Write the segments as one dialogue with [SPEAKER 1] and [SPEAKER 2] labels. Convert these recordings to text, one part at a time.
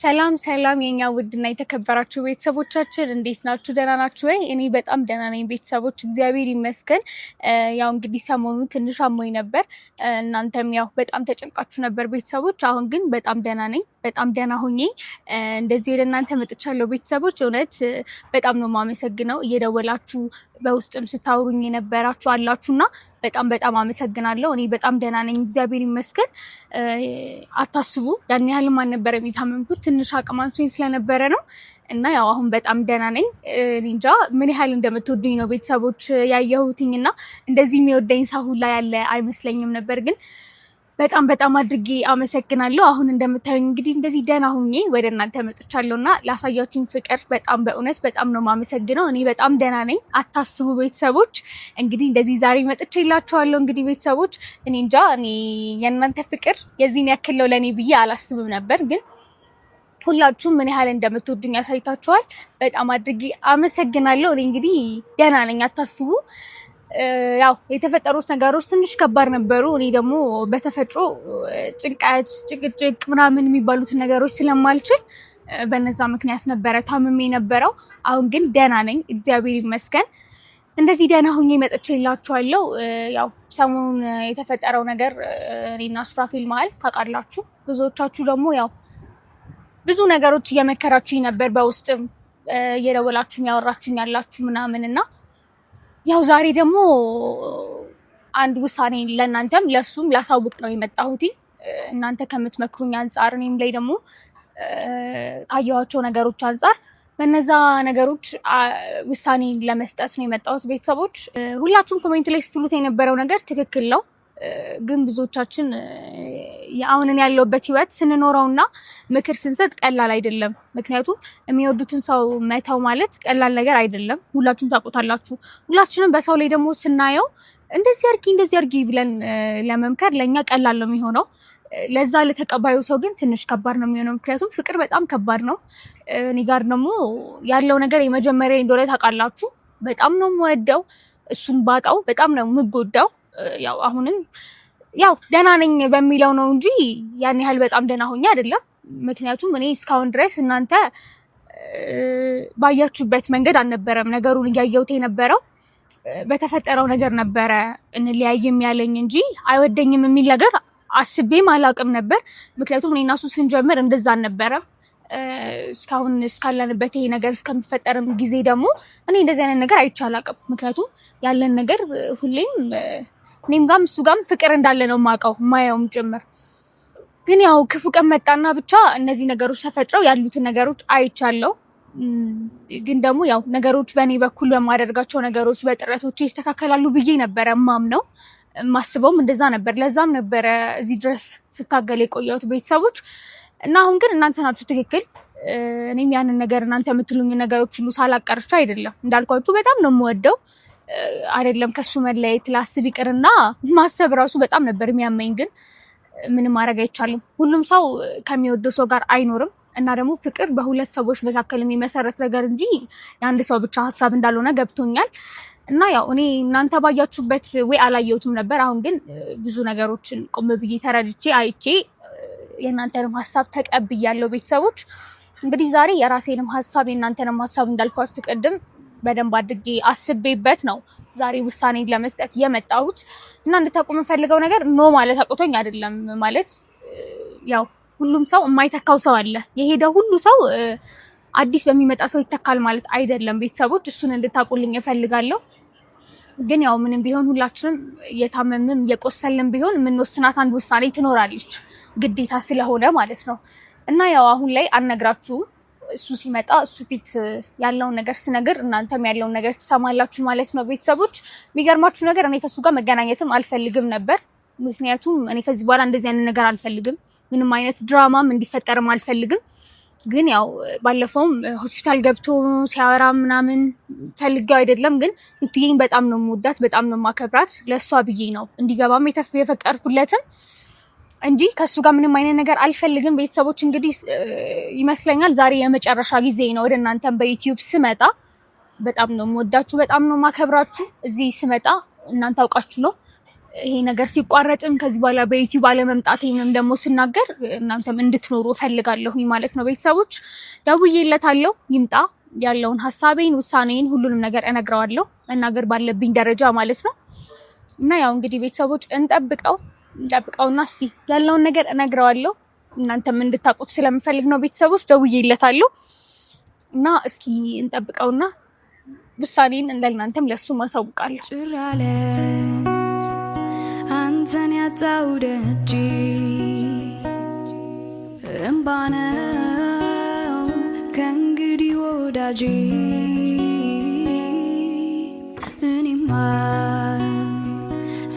[SPEAKER 1] ሰላም ሰላም የኛ ውድና የተከበራችሁ ቤተሰቦቻችን እንዴት ናችሁ? ደህና ናችሁ ወይ? እኔ በጣም ደህና ነኝ ቤተሰቦች፣ እግዚአብሔር ይመስገን። ያው እንግዲህ ሰሞኑን ትንሽ አሞኝ ነበር። እናንተም ያው በጣም ተጨንቃችሁ ነበር ቤተሰቦች። አሁን ግን በጣም ደህና ነኝ። በጣም ደህና ሆኜ እንደዚህ ወደ እናንተ መጥቻለሁ ቤተሰቦች። እውነት በጣም ነው የማመሰግነው። እየደወላችሁ በውስጥም ስታወሩኝ የነበራችሁ አላችሁና በጣም በጣም አመሰግናለሁ። እኔ በጣም ደህና ነኝ እግዚአብሔር ይመስገን። አታስቡ፣ ያን ያህልም አልነበረም የታመምኩት፣ ትንሽ አቅም አንሶኝ ስለነበረ ነው። እና ያው አሁን በጣም ደህና ነኝ። እንጃ ምን ያህል እንደምትወዱኝ ነው ቤተሰቦች ያየሁትኝ። እና እንደዚህ የሚወደኝ ሰው ሁላ ያለ አይመስለኝም ነበር፣ ግን በጣም በጣም አድርጌ አመሰግናለሁ። አሁን እንደምታዩኝ እንግዲህ እንደዚህ ደህና ሁኜ ወደ እናንተ መጥቻለሁ እና ላሳያችሁኝ ፍቅር በጣም በእውነት በጣም ነው የማመሰግነው። እኔ በጣም ደህና ነኝ፣ አታስቡ ቤተሰቦች። እንግዲህ እንደዚህ ዛሬ መጥቼላችኋለሁ። እንግዲህ ቤተሰቦች እኔ እንጃ እኔ የእናንተ ፍቅር የዚህን ያክል ነው ለእኔ ብዬ አላስብም ነበር፣ ግን ሁላችሁም ምን ያህል እንደምትወዱኝ ያሳይታችኋል። በጣም አድርጌ አመሰግናለሁ። እኔ እንግዲህ ደህና ነኝ፣ አታስቡ። ያው የተፈጠሩት ነገሮች ትንሽ ከባድ ነበሩ። እኔ ደግሞ በተፈጥሮ ጭንቀት፣ ጭቅጭቅ ምናምን የሚባሉትን ነገሮች ስለማልችል በነዛ ምክንያት ነበረ ታምሜ ነበረው። አሁን ግን ደህና ነኝ እግዚአብሔር ይመስገን። እንደዚህ ደህና ሁኜ መጥቼላችኋለሁ። ያው ሰሞኑን የተፈጠረው ነገር እኔና ሱራፌል መሀል ታውቃላችሁ። ብዙዎቻችሁ ደግሞ ያው ብዙ ነገሮች እየመከራችሁኝ ነበር፣ በውስጥም እየደወላችሁኝ ያወራችሁኝ ያላችሁ ምናምን እና ያው ዛሬ ደግሞ አንድ ውሳኔ ለእናንተም ለሱም ላሳውቅ ነው የመጣሁት። እናንተ ከምትመክሩኝ አንጻር እኔም ላይ ደግሞ ካየኋቸው ነገሮች አንጻር በነዛ ነገሮች ውሳኔ ለመስጠት ነው የመጣሁት ቤተሰቦች። ሁላችሁም ኮሜንት ላይ ስትሉት የነበረው ነገር ትክክል ነው፣ ግን ብዙዎቻችን አሁን ያለውበት ህይወት ስንኖረውና ምክር ስንሰጥ ቀላል አይደለም። ምክንያቱም የሚወዱትን ሰው መተው ማለት ቀላል ነገር አይደለም። ሁላችሁም ታውቁታላችሁ። ሁላችንም በሰው ላይ ደግሞ ስናየው እንደዚህ አርጊ ብለን ለመምከር ለእኛ ቀላል ነው የሚሆነው። ለዛ ለተቀባዩ ሰው ግን ትንሽ ከባድ ነው የሚሆነው። ምክንያቱም ፍቅር በጣም ከባድ ነው። እኔ ጋር ደግሞ ያለው ነገር የመጀመሪያ እንደሆነ ታውቃላችሁ። በጣም ነው የምወደው። እሱን ባጣው በጣም ነው የምጎዳው። ያው አሁንም ያው ደህና ነኝ በሚለው ነው እንጂ ያን ያህል በጣም ደህና ሆኜ አይደለም። ምክንያቱም እኔ እስካሁን ድረስ እናንተ ባያችሁበት መንገድ አልነበረም ነገሩን እያየሁት የነበረው። በተፈጠረው ነገር ነበረ እንለያይም ያለኝ እንጂ አይወደኝም የሚል ነገር አስቤም አላውቅም ነበር። ምክንያቱም እኔ እና እሱ ስንጀምር እንደዛ አልነበረም። እስካሁን እስካለንበት ይሄ ነገር እስከሚፈጠርም ጊዜ ደግሞ እኔ እንደዚህ አይነት ነገር አይቼ አላውቅም። ምክንያቱም ያለን ነገር ሁሌም እኔም ጋም እሱ ጋም ፍቅር እንዳለ ነው የማውቀው ማየውም ጭምር። ግን ያው ክፉ ቀን መጣና ብቻ እነዚህ ነገሮች ተፈጥረው ያሉትን ነገሮች አይቻለሁ። ግን ደግሞ ያው ነገሮች በእኔ በኩል በማደርጋቸው ነገሮች በጥረቶች ይስተካከላሉ ብዬ ነበረ ማምነው፣ ማስበውም እንደዛ ነበር። ለዛም ነበረ እዚህ ድረስ ስታገል የቆየሁት ቤተሰቦች። እና አሁን ግን እናንተ ናችሁ ትክክል። እኔም ያንን ነገር እናንተ የምትሉኝ ነገሮች ሁሉ ሳላቀርቻ አይደለም። እንዳልኳችሁ በጣም ነው የምወደው። አይደለም ከሱ መለየት ላስብ ይቅርና ማሰብ ራሱ በጣም ነበር የሚያመኝ። ግን ምንም ማድረግ አይቻልም። ሁሉም ሰው ከሚወደው ሰው ጋር አይኖርም። እና ደግሞ ፍቅር በሁለት ሰዎች መካከል የሚመሰረት ነገር እንጂ የአንድ ሰው ብቻ ሀሳብ እንዳልሆነ ገብቶኛል። እና ያው እኔ እናንተ ባያችሁበት ወይ አላየሁትም ነበር። አሁን ግን ብዙ ነገሮችን ቆም ብዬ ተረድቼ አይቼ የእናንተንም ሀሳብ ተቀብያለሁ ቤተሰቦች። እንግዲህ ዛሬ የራሴንም ሀሳብ የእናንተንም ሀሳብ እንዳልኳችሁ ቅድም በደንብ አድርጌ አስቤበት ነው ዛሬ ውሳኔ ለመስጠት የመጣሁት። እና እንድታውቁ የምፈልገው ነገር ኖ ማለት አቅቶኝ አይደለም። ማለት ያው ሁሉም ሰው የማይተካው ሰው አለ። የሄደ ሁሉ ሰው አዲስ በሚመጣ ሰው ይተካል ማለት አይደለም ቤተሰቦች። እሱን እንድታውቁልኝ እፈልጋለሁ። ግን ያው ምንም ቢሆን ሁላችንም እየታመምንም እየቆሰልንም ቢሆን የምንወስናት አንድ ውሳኔ ትኖራለች፣ ግዴታ ስለሆነ ማለት ነው። እና ያው አሁን ላይ አልነግራችሁም። እሱ ሲመጣ እሱ ፊት ያለውን ነገር ስነግር እናንተም ያለውን ነገር ትሰማላችሁ ማለት ነው ቤተሰቦች። የሚገርማችሁ ነገር እኔ ከሱ ጋር መገናኘትም አልፈልግም ነበር። ምክንያቱም እኔ ከዚህ በኋላ እንደዚህ አይነት ነገር አልፈልግም። ምንም አይነት ድራማም እንዲፈጠርም አልፈልግም። ግን ያው ባለፈውም ሆስፒታል ገብቶ ሲያወራ ምናምን ፈልጌው አይደለም። ግን ዩቲዬን በጣም ነው የምወዳት፣ በጣም ነው የማከብራት። ለእሷ ብዬ ነው እንዲገባም የፈቀድኩለትም እንጂ ከሱ ጋር ምንም አይነት ነገር አልፈልግም ቤተሰቦች። እንግዲህ ይመስለኛል ዛሬ የመጨረሻ ጊዜ ነው ወደ እናንተም በዩቲዩብ ስመጣ። በጣም ነው የምወዳችሁ፣ በጣም ነው የማከብራችሁ። እዚህ ስመጣ እናንተ አውቃችሁ ነው ይሄ ነገር ሲቋረጥም ከዚህ በኋላ በዩቲዩብ አለመምጣቴንም ደግሞ ስናገር እናንተም እንድትኖሩ እፈልጋለሁ ማለት ነው። ቤተሰቦች ደውዬለታለሁ፣ ይምጣ፣ ያለውን ሐሳቤን ውሳኔን ሁሉንም ነገር እነግረዋለሁ መናገር ባለብኝ ደረጃ ማለት ነው። እና ያው እንግዲህ ቤተሰቦች እንጠብቀውና እስቲ ያለውን ነገር እነግረዋለሁ። እናንተም እንድታውቁት ስለምፈልግ ነው ቤተሰቦች ደውዬለታለሁ። እና እስኪ እንጠብቀውና ውሳኔን እንደናንተም ለሱ ማሳውቃለሁ።
[SPEAKER 2] ጭራለ አንተን ያጣው ደጅ እምባነው ከእንግዲህ ወዳጄ እኔማ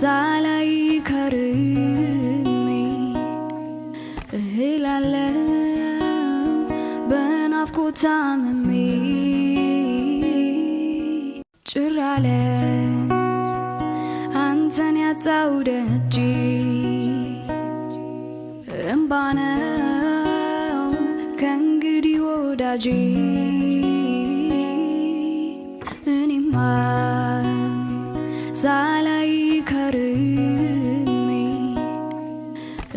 [SPEAKER 2] ሳላይ ከርሜ እህላለሁ በናፍቆት ታምሜ ጭራለ አንተን ያጣው ደጅ እምባነው ከእንግዲህ ወዳጄ እኔማ ሳላይ ከርሜ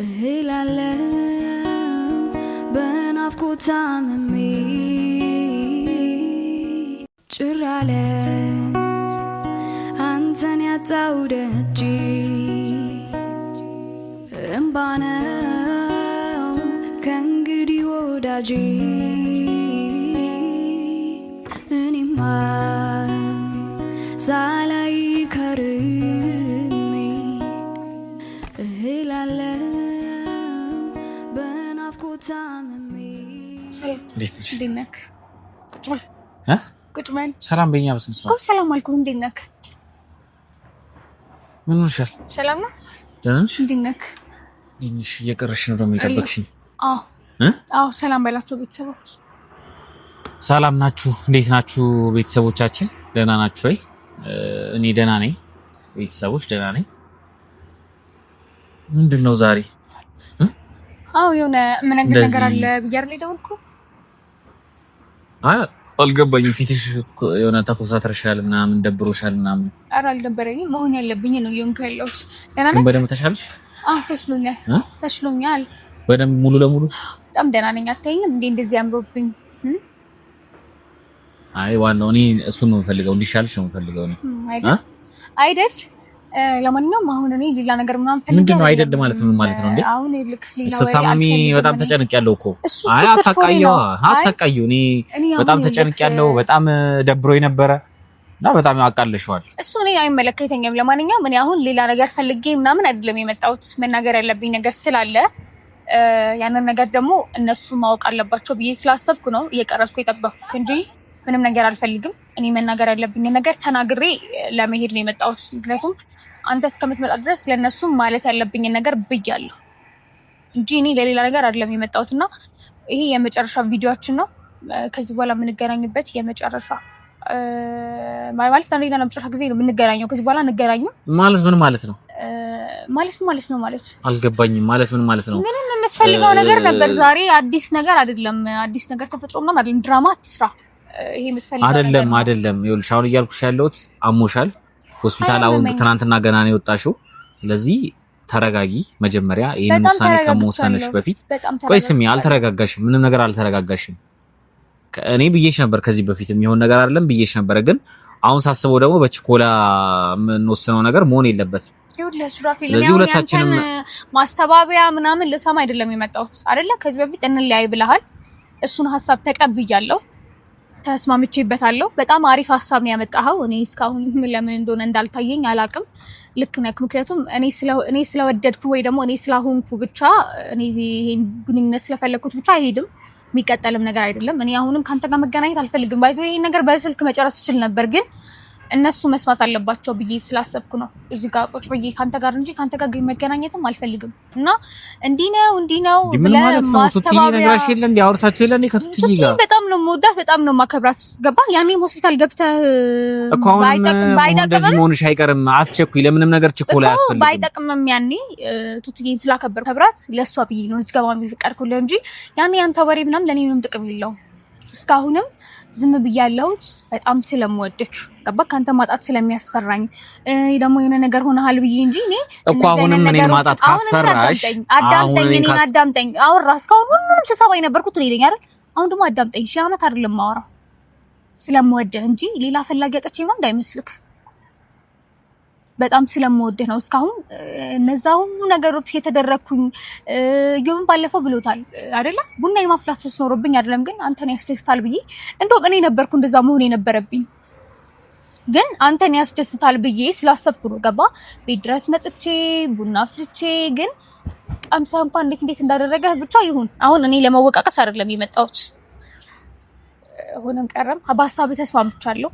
[SPEAKER 2] እህላለሁ በናፍቆት ታምሜ ጭራለ አንተን ያጣው ደጅ እምባነው ከእንግዲህ ወዳጄ እኔማ ሳላይ ከርሜ እህላለሁ በናፍቆት ታምሜ።
[SPEAKER 1] እንዴት ነህ? ቁጭ በል።
[SPEAKER 3] ሰላም በእኛ በስንት ሰዓት
[SPEAKER 1] ሰላም አልኩህ። እንዴት ነህ?
[SPEAKER 3] ምን ሆነሻል?
[SPEAKER 1] ሰላም ነው።
[SPEAKER 3] ደህና ነሽ?
[SPEAKER 1] እንዴት ነህ?
[SPEAKER 3] ትንሽ እየቀረሽ ነው ደግሞ የጠበቅሽኝ።
[SPEAKER 1] አዎ ሰላም በላቸው ቤተሰቦች።
[SPEAKER 3] ሰላም ናችሁ? እንዴት ናችሁ ቤተሰቦቻችን? ደህና ናችሁ ወይ? እኔ ደህና ነኝ። ቤተሰቦች ደህና ነኝ። ምንድን ነው ዛሬ?
[SPEAKER 1] የሆነ የምነግርህ ነገር አለ ብዬሽ አይደል የደወልኩህ?
[SPEAKER 3] አልገባኝም። ፊትሽ የሆነ ተኮሳትረሻል ምናምን ደብሮሻል ምናምን።
[SPEAKER 1] ኧረ አልደበረኝም። መሆን ያለብኝ ነው እየሆንኩ ያለሁት። ደህና ነኝ።
[SPEAKER 3] ግን በደንብ ተሻልሽ?
[SPEAKER 1] ተሽሎኛል።
[SPEAKER 3] በደንብ ሙሉ ለሙሉ
[SPEAKER 1] በጣም ደህና ነኝ። አታይኝም እንዴ እንደዚህ አምሮብኝ?
[SPEAKER 3] አይ ዋናው እኔ እሱን ነው የምፈልገው፣ እንዲሻልሽ ነው የምፈልገው ነው
[SPEAKER 1] አይደል? ለማንኛውም አሁን እኔ ሌላ ነገር ምናምን ፈልጌ
[SPEAKER 3] ምንድን ነው አይደል ማለት ምን ማለት ነው እንዴ?
[SPEAKER 1] አሁን ልክ ሌላ ወይ
[SPEAKER 3] ስታመሚ በጣም ተጨንቄያለሁ እኮ። አይ አታቃየው። እኔ በጣም ተጨንቄያለሁ፣ በጣም ደብሮኝ ነበረ እና በጣም ያቃለሽዋል።
[SPEAKER 1] እሱ እኔ አይመለከተኝም። ለማንኛውም እኔ አሁን ሌላ ነገር ፈልጌ ምናምን አይደለም የመጣሁት። መናገር ያለብኝ ነገር ስላለ ያንን ነገር ደግሞ እነሱ ማወቅ አለባቸው ብዬ ስላሰብኩ ነው እየቀረስኩ የጠበኩት እንጂ ምንም ነገር አልፈልግም። እኔ መናገር ያለብኝ ነገር ተናግሬ ለመሄድ ነው የመጣሁት። ምክንያቱም አንተ እስከምትመጣ ድረስ ለነሱ ማለት ያለብኝ ነገር ብያለሁ እንጂ እኔ ለሌላ ነገር አይደለም የመጣሁት። እና ይሄ የመጨረሻ ቪዲዮአችን ነው። ከዚህ በኋላ የምንገናኝበት የመጨረሻ ማለት አንዴና ለመጨረሻ ጊዜ ነው የምንገናኘው። ከዚህ በኋላ እንገናኘው ማለት
[SPEAKER 3] ምን ማለት ነው?
[SPEAKER 1] ማለት ነው ማለት
[SPEAKER 3] አልገባኝም። ማለት ምን ማለት ነው?
[SPEAKER 1] ምን የምትፈልገው ነገር ነበር ዛሬ? አዲስ ነገር አይደለም። አዲስ ነገር ተፈጥሮ ምናምን አይደለም። ድራማ አትስራ። ይሄ የምትፈልገው
[SPEAKER 3] አይደለም። ይኸውልሽ አሁን እያልኩሽ ያለሁት አሞሻል ሆስፒታል አሁን ትናንትና ገና ነው የወጣሽው። ስለዚህ ተረጋጊ። መጀመሪያ ይሄን ውሳኔ ከመወሰንሽ በፊት ቆይ ስሚ፣ አልተረጋጋሽም። ምንም ነገር አልተረጋጋሽም። እኔ ብዬሽ ነበር ከዚህ በፊት የሚሆን ነገር አይደለም ብዬሽ ነበር። ግን አሁን ሳስበው ደግሞ በችኮላ የምንወስነው ነገር መሆን የለበትም።
[SPEAKER 1] ስለዚህ ሁለታችንም ማስተባበያ ምናምን ልሰማ አይደለም የመጣሁት አይደለ? ከዚህ በፊት እንለያይ ብለሃል። እሱን ሀሳብ ተቀብያለሁ፣ ተስማምቼበታለሁ። በጣም አሪፍ ሀሳብ ነው ያመጣኸው። እኔ እስካሁን ለምን እንደሆነ እንዳልታየኝ አላቅም። ልክ ነህ። ምክንያቱም እኔ ስለወደድኩ ወይ ደግሞ እኔ ስላሆንኩ ብቻ እኔ ይሄን ግንኙነት ስለፈለኩት ብቻ አይሄድም። የሚቀጠልም ነገር አይደለም። እኔ አሁንም ካንተ ጋር መገናኘት አልፈልግም። ባይዘው ይሄን ነገር በስልክ መጨረስ ይችል ነበር፣ ግን እነሱ መስማት አለባቸው ብዬ ስላሰብኩ ነው እዚህ ጋር ቁጭ ብዬ ካንተ ጋር እንጂ ካንተ ጋር መገናኘትም አልፈልግም። እና እንዲህ ነው
[SPEAKER 3] ለማስተባበያ የለም ያወርታችሁ የለም ከቱትይ ጋር በጣም
[SPEAKER 1] ነው የምወዳት፣ በጣም ነው የማከብራት። ገባ? ያኔም ሆስፒታል ገብተህ
[SPEAKER 3] እንደዚህ መሆንሽ አይቀርም። አስቸኩይ ለምንም ነገር ችኮላ ያስፈልግ
[SPEAKER 1] ባይጠቅምም ያኔ ቱትይን ስላከበር ከብራት ለሷ ብዬ ነው ልትገባ የሚፈቀድኩልህ እንጂ ያኔ አንተ ወሬ ምናምን ለኔ ምንም ጥቅም የለውም። እስካሁንም ዝም ብያለሁት በጣም ስለምወድክ ገባ ካንተ ማጣት ስለሚያስፈራኝ ደግሞ የሆነ ነገር ሆነሃል ብዬ እንጂ እኔ
[SPEAKER 3] እኮ አሁንም እኔን ማጣት ካስፈራሽ
[SPEAKER 1] አዳምጠኝ አወራህ እስካሁን ሁሉንም ስሰማኝ ነበርኩት እኔ ነኝ አይደል አሁን ደግሞ አዳምጠኝ ሺህ ዓመት አይደለም ማወራው ስለምወድህ እንጂ ሌላ ፈላጊ አጥቼ ነው እንዳይመስልክ በጣም ስለምወድህ ነው እስካሁን እነዛ ሁሉ ነገሮች የተደረኩኝ ይሁን ባለፈው ብሎታል አይደለ ቡና የማፍላት ተስኖርብኝ አይደለም ግን አንተን ያስደስታል ብዬ እንደው እኔ ነበርኩ እንደዛ መሆን የነበረብኝ ግን አንተን ያስደስታል ብዬ ስላሰብኩ ነው ገባ ቤት ድረስ መጥቼ ቡና አፍልቼ ግን ቀምሳ እንኳን እንዴት እንዳደረገህ ብቻ ይሁን አሁን እኔ ለመወቃቀስ አይደለም የመጣሁት ሆነም ቀረም በሐሳብ ተስማምቻለሁ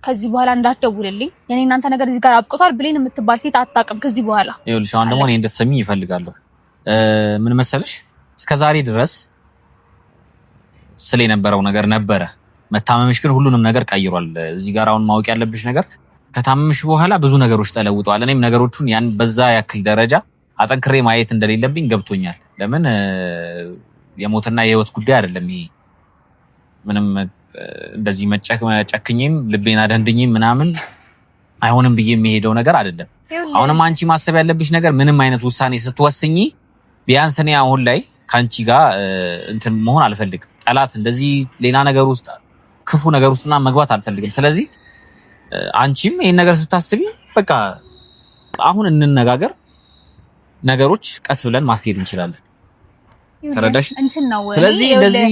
[SPEAKER 1] ከዚህ በኋላ እንዳትደውልልኝ የኔ እናንተ ነገር እዚህ ጋር አብቅቷል ብሌን የምትባል ሴት አጣቀም ከዚህ በኋላ
[SPEAKER 3] ይኸውልሽ አሁን ደግሞ እኔ እንድትሰሚኝ ይፈልጋለሁ ምን መሰለሽ እስከዛሬ ድረስ ስለነበረው ነገር ነበረ መታመምሽ ግን ሁሉንም ነገር ቀይሯል እዚህ ጋር አሁን ማወቅ ያለብሽ ነገር ከታመምሽ በኋላ ብዙ ነገሮች ተለውጠዋል እኔም ነገሮቹን ያን በዛ ያክል ደረጃ አጠንክሬ ማየት እንደሌለብኝ ገብቶኛል ለምን የሞትና የህይወት ጉዳይ አይደለም ይሄ ምንም እንደዚህ መጨክኝም ልቤና ደንድኝም ምናምን አይሆንም ብዬ የሚሄደው ነገር አይደለም አሁንም አንቺ ማሰብ ያለብሽ ነገር ምንም አይነት ውሳኔ ስትወስኚ ቢያንስ እኔ አሁን ላይ ካንቺ ጋር እንትን መሆን አልፈልግም ጠላት እንደዚህ ሌላ ነገር ውስጥ ክፉ ነገር ውስጥና መግባት አልፈልግም ስለዚህ አንቺም ይሄን ነገር ስታስቢ በቃ አሁን እንነጋገር ነገሮች ቀስ ብለን ማስኬድ እንችላለን ተረዳሽ ስለዚህ እንደዚህ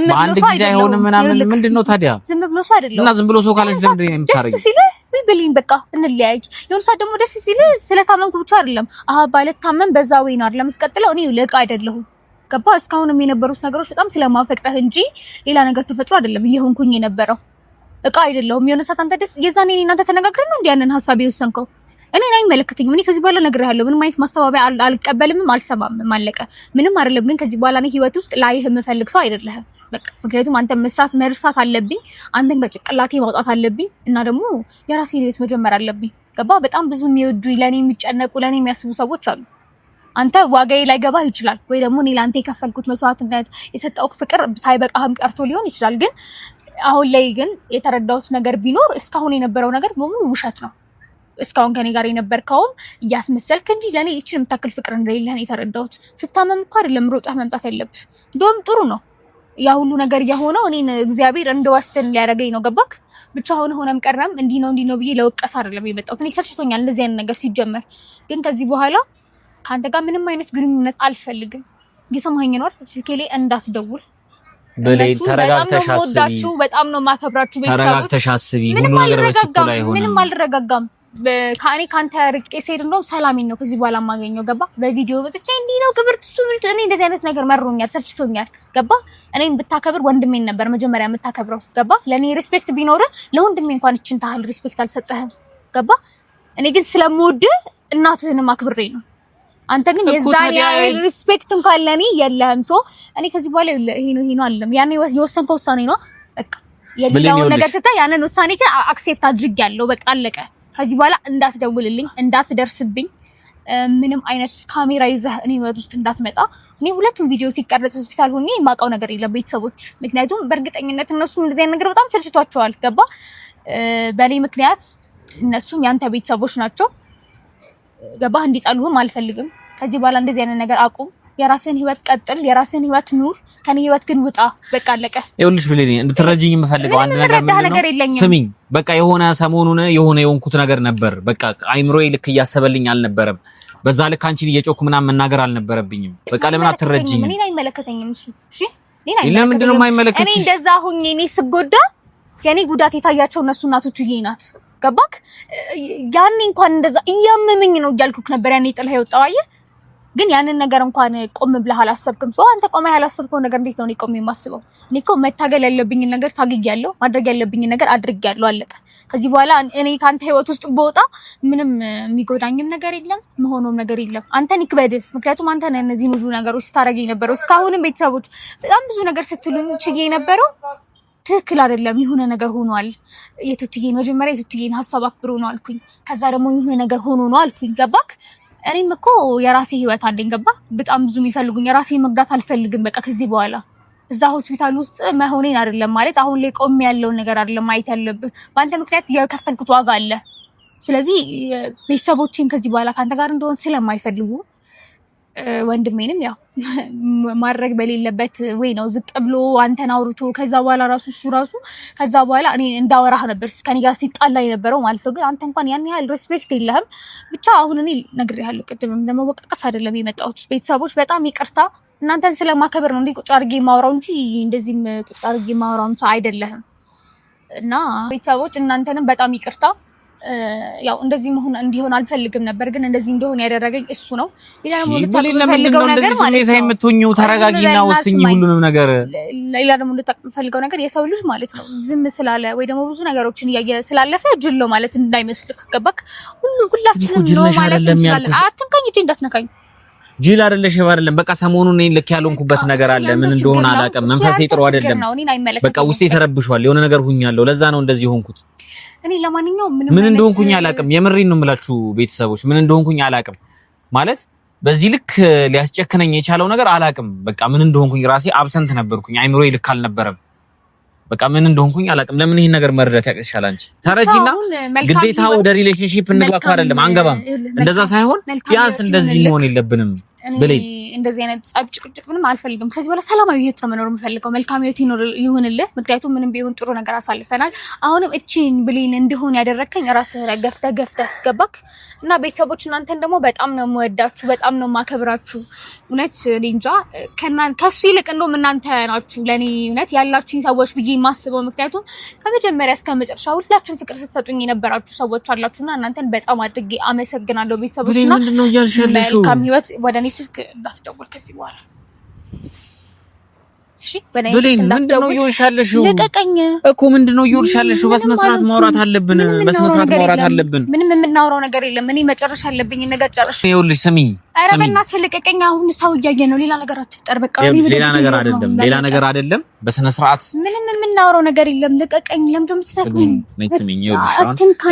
[SPEAKER 3] በአንድ ጊዜ አይሆንም ምናምን ምንድነው ታዲያ
[SPEAKER 1] ዝም ብሎ ሰው አይደለም
[SPEAKER 3] እና ዝም ብሎ ሰው ካለሽ ለምንድን ነው የምታረጊው
[SPEAKER 1] ደስ ሲል ቢልኝ በቃ እንለያይ የሆነ ሰዓት ደግሞ ደስ ሲል ስለታመምኩ ብቻ አይደለም ባለታመም በዛ ወይ ነው አይደለም የምትቀጥለው እኔ ለቃ አይደለሁም ገባ እስካሁንም የነበሩት ነገሮች በጣም ስለማፈቅረህ እንጂ ሌላ ነገር ተፈጥሮ አይደለም እየሆንኩኝ የነበረው እቃ አይደለሁም የሆነ ሰዓት አንተ ደስ የዛኔ እኔ እናንተ ተነጋግረን ነው እንዴ ያንን ሐሳብ የወሰንከው እኔ አይመለከተኝም እኔ ከዚህ በኋላ ነግሬሃለሁ ምንም አይነት ማስተባበያ አልቀበልምም አልሰማምም አለቀ ምንም አይደለም ግን ከዚህ በኋላ እኔ ህይወት ውስጥ ላይህ የምፈልግ ሰው አይደለህም በቃ ምክንያቱም አንተ መስራት መርሳት አለብኝ አንተን ከጭቅላቴ ማውጣት አለብኝ እና ደግሞ የራሴን ህይወት መጀመር አለብኝ ገባ በጣም ብዙ የሚወዱኝ ለኔ የሚጨነቁ ለኔ የሚያስቡ ሰዎች አሉ አንተ ዋጋዬ ላይ ገባ ይችላል ወይ ደግሞ እኔ ላንተ የከፈልኩት መስዋዕትነት የሰጠውክ ፍቅር ሳይበቃህም ቀርቶ ሊሆን ይችላል ግን አሁን ላይ ግን የተረዳሁት ነገር ቢኖር እስካሁን የነበረው ነገር በሙሉ ውሸት ነው እስካሁን ከኔ ጋር የነበርከው እያስመሰልክ እንጂ ለኔ እቺን የምታክል ፍቅር እንደሌለህ የተረዳሁት ስታመም እኮ አይደለም ሮጣህ መምጣት ያለብህ እንደውም ጥሩ ነው ያ ሁሉ ነገር ያሆነው እኔን እግዚአብሔር እንደወሰን ሊያደርገኝ ነው ገባክ ብቻ ሆነም ቀረም እንዲህ ነው ብዬ ለወቀስ አይደለም የመጣሁት እኔ ሰልችቶኛል እንደዚህ አይነት ነገር ሲጀመር ግን ከዚህ በኋላ ካንተ ጋር ምንም አይነት ግንኙነት አልፈልግም እየሰማኸኝ ነው አይደል ስልኬ ላይ እንዳትደውል
[SPEAKER 3] በላይ ተረጋግተሽ አስቢ
[SPEAKER 1] በጣም ነው ማከብራችሁ ቤተሰቦች
[SPEAKER 3] ተረጋግተሽ አስቢ ሁሉ ነገር በችኩል አይሆንም
[SPEAKER 1] ምንም አልረጋጋም ካኔ ካንተ ርቄ ስሄድ እንደውም ሰላሜን ነው ከዚህ በኋላ ማገኘው ገባ በቪዲዮ ወጥቼ እንዲህ ነው ክብር እሱ እኔ እንደዚህ አይነት ነገር መሮኛል ሰልችቶኛል ገባ እኔን ብታከብር ወንድሜን ነበር መጀመሪያ የምታከብረው ገባ ለኔ ሪስፔክት ቢኖር ለወንድሜ እንኳን እቺን ታህል ሪስፔክት አልሰጠህም ገባ እኔ ግን ስለምወድ እናትህንም አክብሬ ነው አንተ ግን የዛኔ ሪስፔክት እንኳን ለኔ የለህም ሶ እኔ ከዚህ በኋላ ይሄ ነው አይደለም ያኔ የወሰንከው ውሳኔ ነው በቃ የሌላውን ነገር ትተህ ያንን ውሳኔ አክሴፕት አድርጌያለሁ በቃ አለቀ ከዚህ በኋላ እንዳትደውልልኝ እንዳትደርስብኝ ምንም አይነት ካሜራ ይዘህ እኔ ወጥ ውስጥ እንዳትመጣ እኔ ሁለቱም ቪዲዮ ሲቀርጽ ሆስፒታል ሆኜ የማውቀው ነገር የለም ቤተሰቦች ምክንያቱም በእርግጠኝነት እነሱ እንደዚህ አይነት ነገር በጣም ሰልችቷቸዋል ገባ በኔ ምክንያት እነሱም ያንተ ቤተሰቦች ናቸው ገባ እንዲጣሉህም አልፈልግም ከዚህ በኋላ እንደዚህ አይነት ነገር አቁም የራስህን ህይወት ቀጥል የራስህን ህይወት ኑር ከኔ ህይወት ግን ውጣ በቃ አለቀ
[SPEAKER 3] ይኸውልሽ ብሌኒ እንድትረጂኝ የምፈልገው አንድ ነገር ነው ስሚኝ በቃ የሆነ ሰሞኑን የሆንኩት ነገር ነበር በቃ አይምሮዬ ልክ እያሰበልኝ አልነበረም በዛ ልክ አንቺን እየጮኩ ምናምን መናገር አልነበረብኝም በቃ ለምን አትረጂኝ
[SPEAKER 1] እኔ አይመለከተኝም እሱ እሺ
[SPEAKER 3] ለምንድን ነው የማይመለከትሽ
[SPEAKER 1] እኔ እንደዛ ሁኜ እኔ ስጎዳ የኔ ጉዳት የታያቸው እነሱ እናቶቹዬ ናት ገባክ ያኔ እንኳን እንደዛ እያመመኝ ነው እያልኩክ ነበር ያኔ ጥለህ የወጣው አየህ ግን ያንን ነገር እንኳን ቆም ብለህ አላሰብክም ሰው አንተ ቆመህ ያላሰብከው ነገር እንዴት ነው ቆም የማስበው እኔ እኮ መታገል ያለብኝ ነገር ታግያለሁ ማድረግ ያለብኝ ነገር አድርጌያለሁ አለቀ ከዚህ በኋላ እኔ ካንተ ህይወት ውስጥ በወጣ ምንም የሚጎዳኝም ነገር የለም መሆኑም ነገር የለም አንተን ይክበድ ምክንያቱም አንተ ነህ እነዚህ ሁሉ ነገሮች ስታረጋኝ ነበረው እስካሁንም ቤተሰቦች በጣም ብዙ ነገር ስትሉኝ ችዬ ነበረው ትክክል አይደለም የሆነ ነገር ሆኗል የቱትዬን መጀመሪያ የቱትዬን ሐሳብ አክብሮ ነው አልኩኝ ከዛ ደግሞ የሆነ ነገር ሆኖ ነው አልኩኝ ገባክ እኔም እኮ የራሴ ህይወት አለኝ ገባ በጣም ብዙ የሚፈልጉኝ የራሴ መግዳት አልፈልግም በቃ ከዚህ በኋላ እዛ ሆስፒታል ውስጥ መሆኔን አይደለም ማለት አሁን ላይ ቆም ያለው ነገር አይደለም ማየት ያለብህ በአንተ ምክንያት የከፈልኩት ዋጋ አለ ስለዚህ ቤተሰቦቼን ከዚህ በኋላ ካንተ ጋር እንደሆን ስለማይፈልጉ ወንድሜንም ያው ማድረግ በሌለበት ወይ ነው ዝቅ ብሎ አንተን አውርቶ ከዛ በኋላ ራሱ ከዛ በኋላ እኔ እንዳወራህ ነበር ከኔ ጋር ሲጣላ የነበረው ማለት ነው ግን አንተ እንኳን ያን ያህል ሪስፔክት የለህም ብቻ አሁን እኔ ነግሬሃለሁ ቅድምም ለመወቃቀስ አይደለም የመጣሁት ቤተሰቦች በጣም ይቅርታ እናንተን ስለማከበር ነው እንዴ ቁጭ አድርጌ ማውራው እንጂ እንደዚህም ቁጭ አድርጌ ማውራው ሰው አይደለህም እና ቤተሰቦች እናንተንም በጣም ይቅርታ ያው እንደዚህ መሆን እንዲሆን አልፈልግም ነበር ግን እንደዚህ እንደሆነ ያደረገኝ እሱ ነው ሌላ ደግሞ ልታፈልገው ነገር ማለት ነው የምትሆኚው ተረጋጊና ወስኚ ሁሉንም ነገር ሌላ ደግሞ ልታፈልገው ነገር የሰው ልጅ ማለት ነው ዝም ስላለ ወይ ደግሞ ብዙ ነገሮችን ያየ ስላለፈ ጅል ነው ማለት እንዳይመስልክ ገባክ ሁላችንም ነው ማለት እንችላለን አትንካኝ እጄ እንዳትነካኝ ጅል አይደለሽ አይደለም በቃ ሰሞኑን እኔ ልክ ያልሆንኩበት ነገር አለ ምን እንደሆነ አላውቅም መንፈሴ ጥሩ አይደለም በቃ ውስጤ ተረብሿል የሆነ ነገር ሁኛለሁ ለዛ ነው እንደዚህ ሆንኩት እኔ ለማንኛውም ምን እንደሆንኩኝ አላውቅም የምሬን ነው የምላችሁ ቤተሰቦች ምን እንደሆንኩኝ አላውቅም ማለት በዚህ ልክ ሊያስጨክነኝ የቻለው ነገር አላውቅም በቃ ምን እንደሆንኩኝ ራሴ አብሰንት ነበርኩኝ አይምሮዬ ልክ አልነበረም በቃ ምን እንደሆንኩኝ አላውቅም ለምን ይሄን ነገር መረዳት ያቅሻል አንቺ ተረጂና ግዴታ ወደ ሪሌሽንሺፕ እንግባ አይደለም አንገባም እንደዛ ሳይሆን ቢያንስ እንደዚህ መሆን የለብንም ብለኝ እንደዚህ አይነት ጻብ ጭቅጭቅ ምንም አልፈልግም ከዚህ በኋላ ሰላማዊ ህይወት ነው መኖር የምፈልገው መልካም ህይወት ይሁንልህ ምክንያቱም ምንም ቢሆን ጥሩ ነገር አሳልፈናል አሁንም እቺን ብሌን እንዲሆን ያደረከኝ ራስህ ገፍተህ ገባክ እና ቤተሰቦች እናንተን ደግሞ በጣም ነው የምወዳችሁ በጣም ነው የማከብራችሁ እውነት እንጃ ከሱ ይልቅ እንደውም እናንተ ናችሁ ለኔ እውነት ያላችሁኝ ሰዎች ብዬ የማስበው ምክንያቱም ከመጀመሪያ እስከ መጨረሻ ሁላችሁም ፍቅር ስትሰጡኝ የነበራችሁ ሰዎች አላችሁና እናንተን በጣም አድርጌ አመሰግናለሁ ቤተሰቦችና መልካም ህይወት ወደኔ ስልክ እንዳትደውል ከዚህ በኋላ እሺ በለኝ ምንድነው ይወሻለሽው ልቀቀኝ እኮ ምንድነው ይወሻለሽው በስነ ስርዓት ማውራት አለብን በስነ ስርዓት ማውራት አለብን ምንም የምናወራው ነገር የለም እኔ መጨረሻ ያለብኝ ነገር ጨርሽ ይኸውልሽ ስሚኝ ኧረ በእናትህ ልቀቀኝ አሁን ሰው እያየ ነው ሌላ ነገር አትፍጠር በቃ ሌላ ነገር አይደለም በስነ ስርዓት ምንም የምናወራው ነገር የለም ልቀቀኝ ለምንድነው የምትነግረኝ ነይትምኝ ይኸውልሽ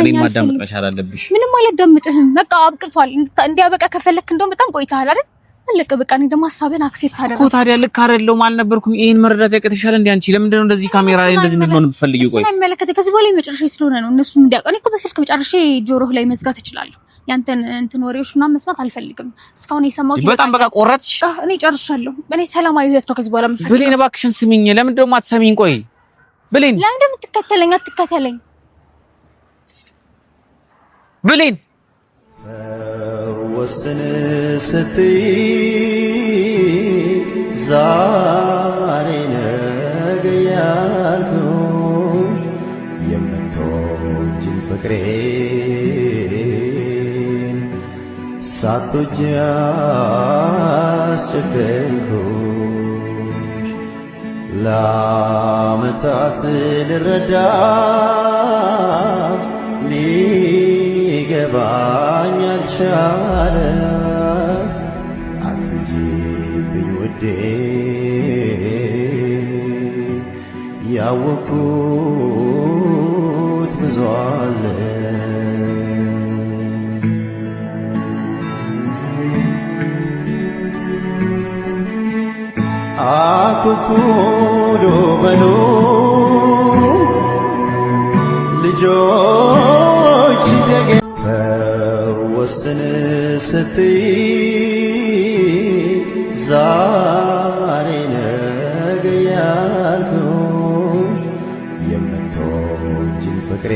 [SPEAKER 1] እኔ ማዳመጥ መቻል አለብሽ ምንም አላዳምጥህም በቃ አብቅቷል እንዲያበቃ ከፈለክ እንደውም በጣም ቆይተሃል አይደል ልክ በቃ እኔ ደግሞ ሐሳብን አክሴፕት አደረኩ እኮ ታዲያ ልክ አይደለም አልነበርኩም ይሄን መረዳት ያቀተሻል እንዴ አንቺ ለምንድነው እንደዚህ ካሜራ ላይ እንደዚህ እንደሆነ የምትፈልጊው ቆይ ስለማይመለከተ ከዚህ በኋላ መጨረሻ ስለሆነ ነው እነሱ እንዲያውቁ እኔ እኮ በስልክ መጨረሻ ጆሮህ ላይ መዝጋት እችላለሁ ያንተን እንትን ወሬዎችና መስማት አልፈልግም እስካሁን የሰማሁት በጣም በቃ ቆረጥሽ እኔ ጨርሻለሁ እኔ ሰላማዊ ህይወት ነው ከዚህ በኋላ የምፈልገው ብሌን እባክሽን ስሚኝ ለምንድነው የማትሰሚኝ ቆይ ብሌን ለምንድነው የምትከተለኝ አትከተለኝ ብሌን
[SPEAKER 4] ወስን ስትይ ዛሬ ነገ ያልኩሽ የምትወጂኝ ፍቅሬን ሳትወጂ አስጨከንኩሽ ለዓመታት ልረዳ ሊገባኝ አልቻለ አትጂብኝ ውዴ ያወኩት ብዙ አለ አኩኩሉ በሉ ልጆች ደገ ወስን ስትይ ዛሬ ነገ ያልኩሽ የምትወጂኝ ፍቅሬ